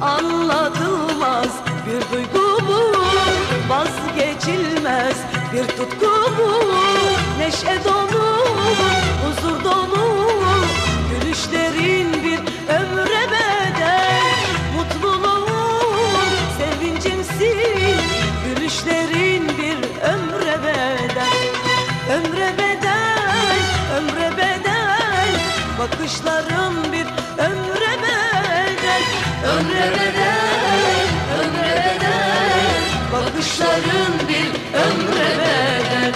anlatılmaz bir duygu bu, vazgeçilmez bir tutku bu. Neşe dolu, huzur dolu, gülüşlerin bir ömre bedel. Mutluluğum, sevincimsin, gülüşlerin bir ömre bedel. Ömre bedel, ömre bedel, bakışların bir ömre bedel. Ömre bedel, ömre bedel, bakışların bir ömre bedel.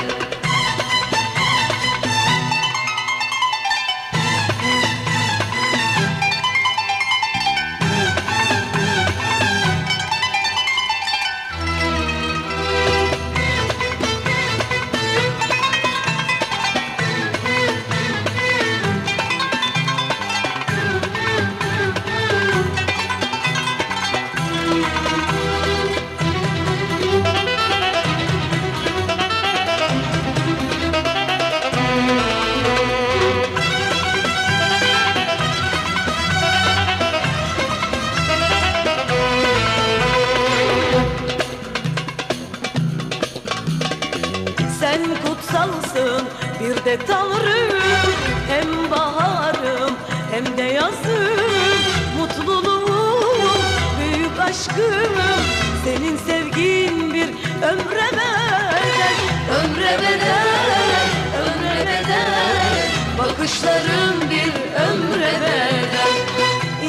Sen kutsalsın bir de Tanrım, hem baharım hem de yazım. Mutluluğum, büyük aşkım, senin sevgin bir ömre bedel. Ömre bedel, ömre bedel, bakışların bir ömre bedel.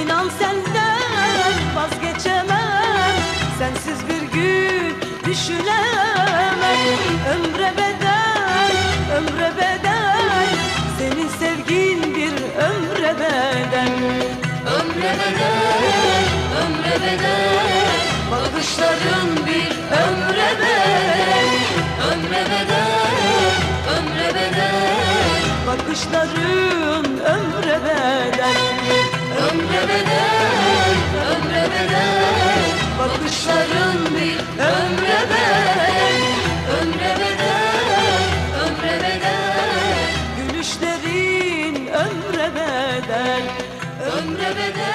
İnan senden vazgeçemem, sensiz bir gün düşünemem. Ömre bedel, ömre bedel, senin sevgin bir ömre bedel. Ömre bedel, ömre bedel, bakışların bir ömre bedel. Ömre bedel, ömre bedel, bakışların ömre bedel. Ömre bedel, ömre bedel, bakışların bir ömre bedel. Ömre bedel, ömre bedel, gülüşlerin ömre bedel. Ömre bedel.